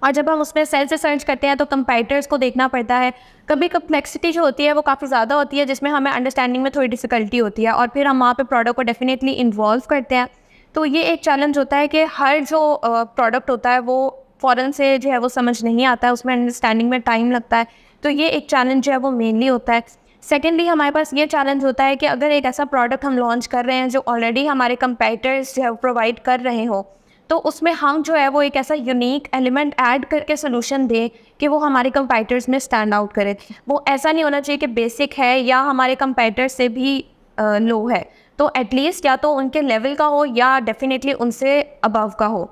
और जब हम उसमें सेल्फ रिसर्च करते हैं तो कंपेटिटर्स को देखना पड़ता है, कभी कम्प्लेक्सिटी जो होती है वो काफ़ी ज़्यादा होती है जिसमें हमें अंडरस्टैंडिंग में थोड़ी डिफ़िकल्टी होती है, और फिर हम वहाँ पे प्रोडक्ट को डेफिनेटली इन्वॉल्व करते हैं। तो ये एक चैलेंज होता है कि हर जो प्रोडक्ट होता है वो फ़ौरन से जो है वो समझ नहीं आता है, उसमें अंडरस्टैंडिंग में टाइम लगता है, तो ये एक चैलेंज जो है वो मेनली होता है। सेकेंडली हमारे पास ये चैलेंज होता है कि अगर एक ऐसा प्रोडक्ट हम लॉन्च कर रहे हैं जो ऑलरेडी हमारे कंपेटिटर्स जो है वो प्रोवाइड कर रहे हो, तो उसमें हम जो है वो एक ऐसा यूनिक एलिमेंट ऐड करके सोल्यूशन दें कि वो हमारे कंपेटिटर्स में स्टैंड आउट करे। वो ऐसा नहीं होना चाहिए कि बेसिक है या हमारे कंपेटिटर्स से भी लो है, तो एटलीस्ट या तो उनके लेवल का हो या डेफिनेटली उनसे अबव का हो।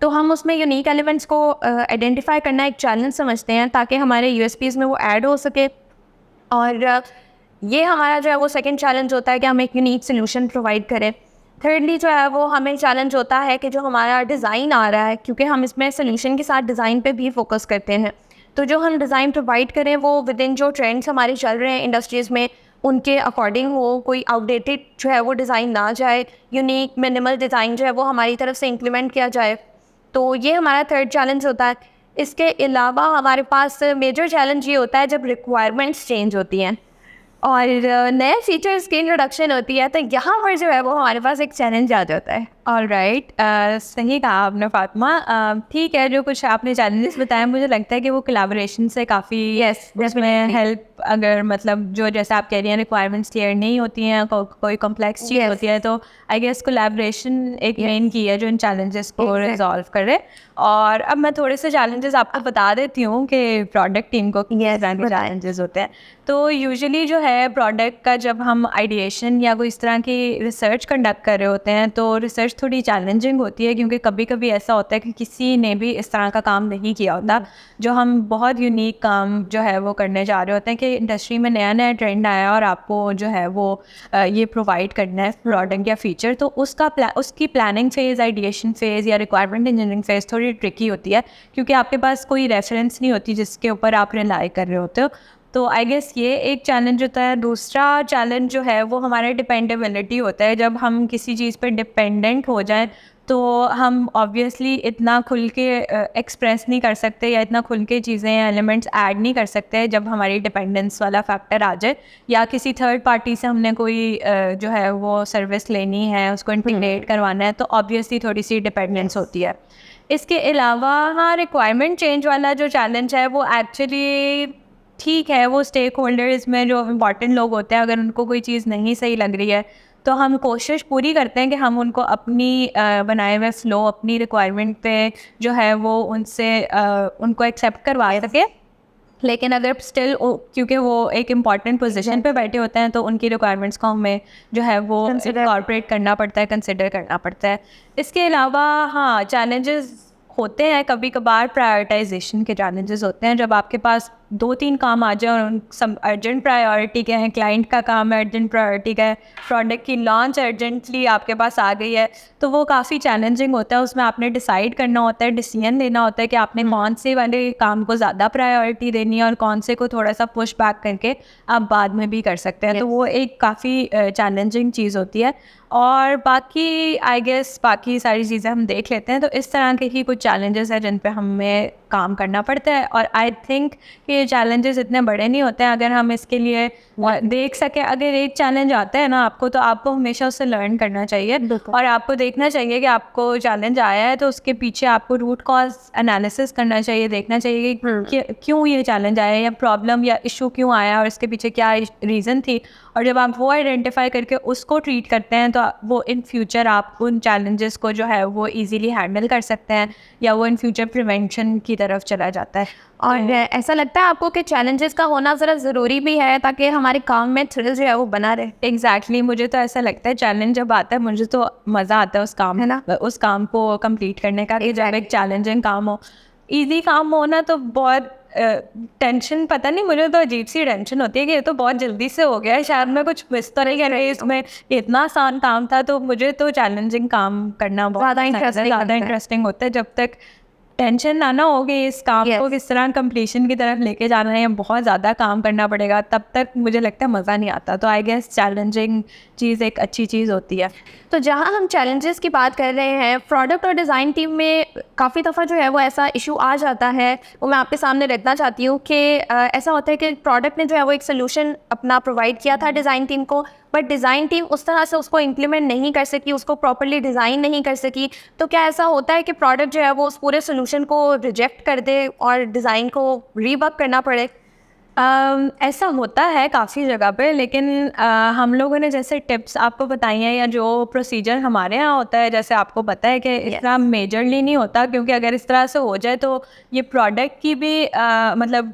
तो हम उसमें यूनिक एलिमेंट्स को आइडेंटिफाई करना एक चैलेंज समझते हैं ताकि हमारे यूएसपीज़ में वो ऐड हो सके, और ये हमारा जो है वो सेकंड चैलेंज होता है कि हम एक यूनिक सोल्यूशन प्रोवाइड करें। थर्डली जो है वो हमें चैलेंज होता है कि जो हमारा डिज़ाइन आ रहा है, क्योंकि हम इसमें सोल्यूशन के साथ डिज़ाइन पे भी फोकस करते हैं, तो जो हम डिज़ाइन प्रोवाइड करें वो विद इन जो ट्रेंड्स हमारे चल रहे हैं इंडस्ट्रीज़ में उनके अकॉर्डिंग हो, कोई आउटडेटेड जो है वो डिज़ाइन ना जाए, यूनिक मिनिमल डिज़ाइन जो है वो हमारी तरफ से इम्प्लीमेंट किया जाए। तो ये हमारा थर्ड चैलेंज होता है। इसके अलावा हमारे पास मेजर चैलेंज ये होता है जब रिक्वायरमेंट्स चेंज होती हैं और नए फीचर्स की इंट्रोडक्शन होती है, तो यहाँ पर जो है वो हमारे पास एक चैलेंज आ जाता है। ऑलराइट, सही कहा आपने फातिमा। ठीक है, जो कुछ आपने चैलेंजेस बताए मुझे लगता है कि वो कोलैबोरेशन से काफ़ी Yes, उसमें हेल्प, अगर मतलब जो जैसे आप कह रही हैं रिक्वायरमेंट्स क्लियर नहीं होती हैं, कोई कॉम्प्लेक्स चीज़ Yes. होती है, तो आई गेस कोलैबोरेशन एक मेन की है जो इन चैलेंजेस को Exactly. रिजॉल्व करे। और अब मैं थोड़े से चैलेंजेस आपको बता देती हूँ कि प्रोडक्ट टीम को किस Yes, तरह के बताएं। चैलेंजेस होते हैं। तो यूजुअली जो है प्रोडक्ट का जब हम आइडिएशन या कोई इस तरह की रिसर्च कंडक्ट कर रहे होते हैं तो रिसर्च थोड़ी चैलेंजिंग होती है, क्योंकि कभी कभी ऐसा होता है कि किसी ने भी इस तरह का काम नहीं किया होता, जो हम बहुत यूनिक काम जो है वो करने जा रहे होते हैं कि इंडस्ट्री में नया नया ट्रेंड आया और आपको जो है वो ये प्रोवाइड करना है प्रोडक्ट या फीचर। तो उसकी प्लानिंग फेज़, आइडिएशन फेज़ या रिक्वायरमेंट इंजीनियरिंग फेज़ थोड़ी ट्रिकी होती है, क्योंकि आपके पास कोई रेफरेंस नहीं होती जिसके ऊपर आप रिलाई कर रहे होते हो। तो आई गेस ये एक चैलेंज होता है। दूसरा चैलेंज जो है वो हमारे डिपेंडेबिलिटी होता है। जब हम किसी चीज़ पे डिपेंडेंट हो जाएं तो हम ऑब्वियसली इतना खुल के एक्सप्रेस नहीं कर सकते या इतना खुल के चीज़ें एलिमेंट्स ऐड नहीं कर सकते जब हमारी डिपेंडेंस वाला फैक्टर आ जाए, या किसी थर्ड पार्टी से हमने कोई जो है वो सर्विस लेनी है, उसको इंटीग्रेट करवाना है, तो ऑब्वियसली थोड़ी सी डिपेंडेंस होती है। इसके अलावा हाँ, रिक्वायरमेंट चेंज वाला जो चैलेंज है वो एक्चुअली ठीक है, वो स्टेक होल्डर्स में जो इम्पॉर्टेंट लोग होते हैं, अगर उनको कोई चीज़ नहीं सही लग रही है तो हम कोशिश पूरी करते हैं कि हम उनको अपनी बनाए हुए फ़्लो, अपनी रिक्वायरमेंट पे जो है वो उनसे उनको एक्सेप्ट करवा सके। लेकिन अगर स्टिल क्योंकि वो एक इम्पॉर्टेंट पोजीशन पे बैठे होते हैं तो उनकी रिक्वायरमेंट्स को हमें जो है वो इनकॉर्पोरेट करना पड़ता है, कंसिडर करना पड़ता है। इसके अलावा हाँ, चैलेंजेस होते हैं कभी कभार, प्रायोरिटाइजेशन के चैलेंजेस होते हैं। जब आपके पास 2-3 काम आ जाए और उन सब अर्जेंट प्रायोरिटी के हैं, क्लाइंट का काम है अर्जेंट प्रायोरिटी का है, प्रोडक्ट की लॉन्च अर्जेंटली आपके पास आ गई है, तो वो काफ़ी चैलेंजिंग होता है। उसमें आपने डिसाइड करना होता है, डिसीजन लेना होता है कि आपने कौन से वाले काम को ज़्यादा प्रायोरिटी देनी है और कौन से को थोड़ा सा पुश बैक करके आप बाद में भी कर सकते हैं। तो वो एक काफ़ी चैलेंजिंग चीज़ होती है। और बाकी आई गेस बाकी सारी चीज़ें हम देख लेते हैं। तो इस तरह के ही कुछ चैलेंजेस हैं जिन पे हमें काम करना पड़ता है। और आई थिंक कि ये चैलेंजेस इतने बड़े नहीं होते हैं अगर हम इसके लिए देख सकें। अगर एक चैलेंज आता है ना आपको, तो आपको हमेशा उससे लर्न करना चाहिए और आपको देखना चाहिए कि आपको चैलेंज आया है तो उसके पीछे आपको रूट कॉज एनालिसिस करना चाहिए, देखना चाहिए कि क्यों ये चैलेंज आया या प्रॉब्लम या इशू क्यों आया और इसके पीछे क्या रीज़न थी। और जब आप वो आइडेंटिफाई करके उसको ट्रीट करते हैं तो वो इन फ्यूचर आप उन चैलेंजेस को जो है वो इजीली हैंडल कर सकते हैं या वो इन फ्यूचर प्रिवेंशन की तरफ चला जाता है। और ऐसा लगता है आपको कि चैलेंजेस का होना ज़रा ज़रूरी भी है ताकि हमारे काम में थ्रिल जो है वो बना रहे? एग्जैक्टली, मुझे तो ऐसा लगता है चैलेंज जब आता है मुझे तो मज़ा आता है उस काम है ना, उस काम को कंप्लीट करने का। कि जब एक चैलेंजिंग काम हो, ईजी काम हो ना तो बहुत टेंशन, पता नहीं मुझे तो अजीब सी टेंशन होती है कि ये तो बहुत जल्दी से हो गया है, शायद मैं कुछ मिस तो नहीं कर रही इसमें, इतना आसान काम था। तो मुझे तो चैलेंजिंग काम करना बहुत ज़्यादा इंटरेस्टिंग होता है। जब तक टेंशन ना हो कि इस काम को किस तरह कंप्लीशन की तरफ लेके जाना है, बहुत ज़्यादा काम करना पड़ेगा, तब तक मुझे लगता है मज़ा नहीं आता। तो आई गेस चैलेंजिंग चीज़ एक अच्छी चीज़ होती है। तो जहाँ हम चैलेंजेस की बात कर रहे हैं, प्रोडक्ट और डिज़ाइन टीम में काफ़ी दफ़ा जो है वो ऐसा इशू आ जाता है, वो मैं आपके सामने रखना चाहती हूँ कि ऐसा होता है कि प्रोडक्ट ने जो है वो एक सोल्यूशन अपना प्रोवाइड किया था डिज़ाइन टीम को, बट डिज़ाइन टीम उस तरह से उसको इम्प्लीमेंट नहीं कर सकी, उसको प्रॉपर्ली डिज़ाइन नहीं कर सकी। तो क्या ऐसा होता है कि प्रोडक्ट जो है वो उस पूरे सोल्यूशन को रिजेक्ट कर दे और डिज़ाइन को रीवर्क करना पड़े? ऐसा होता है काफ़ी जगह पे, लेकिन हम लोगों ने जैसे टिप्स आपको बताई हैं या जो प्रोसीजर हमारे यहाँ होता है, जैसे आपको पता है कि इस तरह मेजरली नहीं होता, क्योंकि अगर इस तरह से हो जाए तो ये प्रोडक्ट की भी मतलब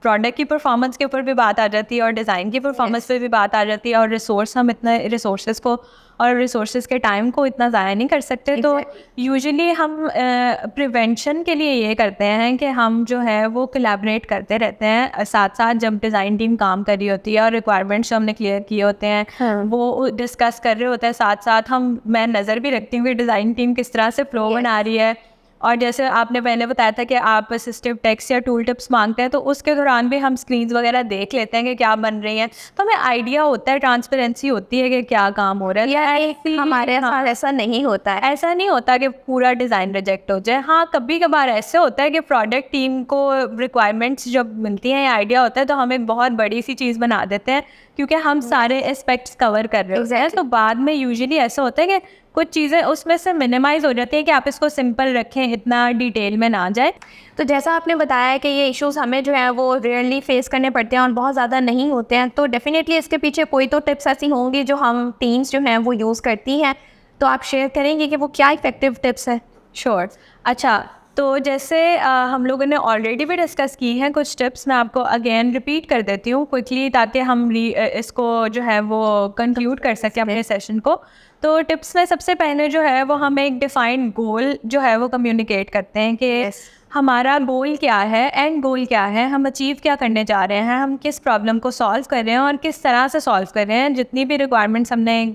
प्रोडक्ट की परफॉर्मेंस के ऊपर भी बात आ जाती है और डिज़ाइन की परफॉर्मेंस पे भी बात आ जाती है। और रिसोर्स, हम इतने रिसोर्सेज को और रिसोर्सेज के टाइम को इतना ज़ाया नहीं कर सकते। तो यूजुअली हम प्रिवेंशन के लिए ये करते हैं कि हम जो है वो कोलैबोरेट करते रहते हैं साथ साथ। जब डिज़ाइन टीम काम कर रही होती है और रिक्वायरमेंट्स हमने क्लियर किए होते हैं वो डिस्कस कर रहे होते हैं साथ साथ, मैं नज़र भी रखती हूँ कि डिज़ाइन टीम किस तरह से फ्लो बना रही है। और जैसे आपने पहले बताया था कि आप असिस्टिव टेक्स्ट या टूल टिप्स मांगते हैं, तो उसके दौरान भी हम स्क्रीन्स वगैरह देख लेते हैं कि क्या बन रही हैं, तो हमें आइडिया होता है, ट्रांसपेरेंसी होती है कि क्या काम हो रहा है। या हमारे साथ ऐसा नहीं होता है, ऐसा नहीं होता कि पूरा डिज़ाइन रिजेक्ट हो जाए। हाँ, कभी कभार ऐसे होता है कि प्रोडक्ट टीम को रिक्वायरमेंट्स जब मिलती हैं या आइडिया होता है तो हम एक बहुत बड़ी सी चीज़ बना देते हैं, क्योंकि हम सारे एस्पेक्ट्स कवर कर रहे होते हैं। तो बाद में यूजुअली ऐसा होता है कि कुछ चीज़ें उसमें से मिनिमाइज़ हो जाती हैं कि आप इसको सिंपल रखें, इतना डिटेल में ना जाए। तो जैसा आपने बताया कि ये इश्यूज़ हमें जो है वो रेयरली फेस करने पड़ते हैं और बहुत ज़्यादा नहीं होते हैं, तो डेफिनेटली इसके पीछे कोई तो टिप्स ऐसी होंगी जो हम टीम्स जो हैं वो यूज़ करती हैं, तो आप शेयर करेंगे कि वो क्या इफ़ेक्टिव टिप्स हैं? श्योर। अच्छा, तो जैसे हम लोगों ने ऑलरेडी भी डिस्कस की हैं कुछ टिप्स, मैं आपको अगेन रिपीट कर देती हूँ क्विकली, ताकि हम इसको जो है वो कंक्लूड कर सकें अपने सेशन को। तो टिप्स में सबसे पहले जो है वो हम एक डिफाइंड गोल जो है वो कम्युनिकेट करते हैं कि हमारा गोल क्या है, एंड गोल क्या है, हम अचीव क्या करने जा रहे हैं, हम किस प्रॉब्लम को सॉल्व कर रहे हैं और किस तरह से सॉल्व कर रहे हैं, जितनी भी रिक्वायरमेंट्स हमने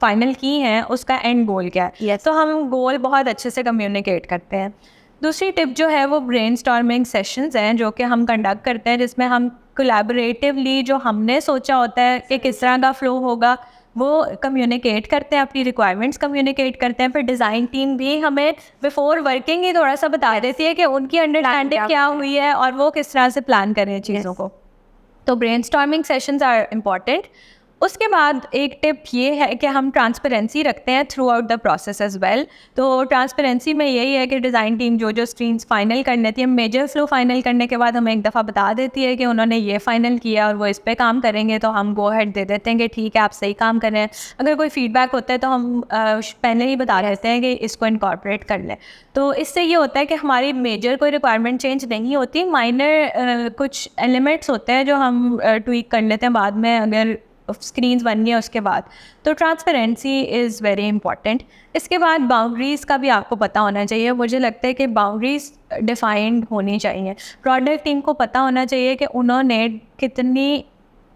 फाइनल की हैं उसका एंड गोल क्या है। तो हम गोल बहुत अच्छे से कम्युनिकेट करते हैं। दूसरी टिप जो है वो ब्रेनस्टॉर्मिंग सेशंस हैं जो कि हम कंडक्ट करते हैं, जिसमें हम कोलैबोरेटिवली जो हमने सोचा होता है कि किस तरह का फ्लो होगा वो कम्युनिकेट करते हैं, अपनी रिक्वायरमेंट्स कम्युनिकेट करते हैं। फिर डिज़ाइन टीम भी हमें बिफोर वर्किंग ही थोड़ा सा बता देती है कि उनकी अंडरस्टैंडिंग क्या हुई है और वो किस तरह से प्लान करें चीज़ों को। तो ब्रेनस्टॉर्मिंग सेशंस आर इम्पॉर्टेंट। उसके बाद एक टिप ये है कि हम ट्रांसपेरेंसी रखते हैं throughout the process as well. तो ट्रांसपेरेंसी में यही है कि डिज़ाइन टीम जो स्क्रीन्स फाइनल कर लेती है, मेजर फ्लो फाइनल करने के बाद हमें एक दफ़ा बता देती है कि उन्होंने ये फाइनल किया और वो इस पे काम करेंगे, तो हम गो हेड दे देते हैं कि ठीक है आप सही काम कर रहे हैं। अगर कोई फीडबैक होता है तो हम पहले ही बता देते हैं कि इसको इनकॉर्पोरेट कर लें। तो इससे ये होता है कि हमारी मेजर कोई रिक्वायरमेंट चेंज नहीं होती, माइनर कुछ एलिमेंट्स होते हैं जो हम ट्वीक कर लेते हैं बाद में अगर स्क्रीन्स बन गई उसके बाद। तो ट्रांसपेरेंसी इज़ वेरी इंपॉर्टेंट। इसके बाद बाउंड्रीज़ का भी आपको पता होना चाहिए। मुझे लगता है कि बाउंड्रीज़ डिफाइंड होनी चाहिए। प्रोडक्ट टीम को पता होना चाहिए कि उन्होंने कितनी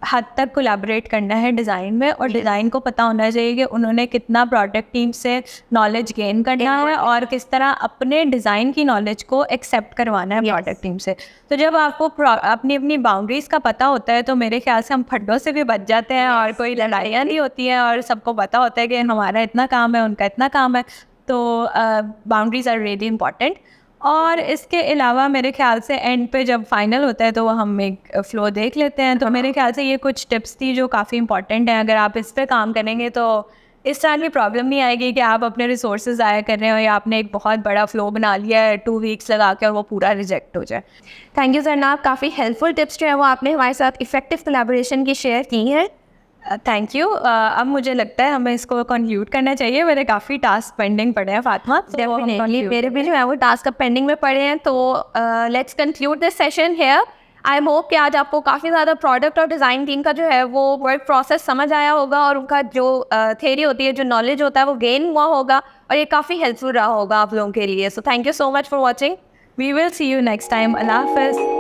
हद तक कोलैबोरेट करना है डिज़ाइन में, और डिज़ाइन को पता होना चाहिए कि उन्होंने कितना प्रोडक्ट टीम से नॉलेज गेन करना है और किस तरह अपने डिज़ाइन की नॉलेज को एक्सेप्ट करवाना है प्रोडक्ट टीम से। तो जब आपको अपनी अपनी बाउंड्रीज़ का पता होता है तो मेरे ख्याल से हम फड्डों से भी बच जाते हैं और कोई लड़ाइयाँ नहीं होती हैं और सबको पता होता है कि हमारा इतना काम है, उनका इतना काम है। तो बाउंड्रीज़ आर रियली इम्पॉर्टेंट। और इसके अलावा मेरे ख्याल से एंड पे जब फाइनल होता है तो हम एक फ़्लो देख लेते हैं। तो मेरे ख्याल से ये कुछ टिप्स थी जो काफ़ी इंपॉर्टेंट हैं। अगर आप इस पे काम करेंगे तो इस तरह की प्रॉब्लम नहीं आएगी कि आप अपने रिसोर्सेज ज़ाया कर रहे हो या आपने एक बहुत बड़ा फ़्लो बना लिया है 2 वीक्स लगा के और वो पूरा रिजेक्ट हो जाए। थैंक यू जरनाब, काफ़ी हेल्पफुल टिप्स जो है वो आपने हमारे साथ इफेक्टिव कोलैबोरेशन की शेयर की हैं। Thank you. अब मुझे लगता है हमें इसको कंक्लूड करना चाहिए। मेरे काफ़ी टास्क पेंडिंग पड़े हैं फातिमा। डेफिनेटली मेरे भी जो है वो टास्क पेंडिंग में पड़े हैं। तो let's conclude this session here. I hope कि आज आपको काफ़ी ज़्यादा प्रोडक्ट और डिज़ाइन टीम का जो है वो वर्क प्रोसेस समझ आया होगा और उनका जो थ्योरी होती है, जो नॉलेज होता है वो गेन हुआ होगा और ये काफ़ी हेल्पफुल रहा होगा आप लोगों के लिए। So thank you so much for watching. We will see you next time. अल्लाह हाफ़िज़।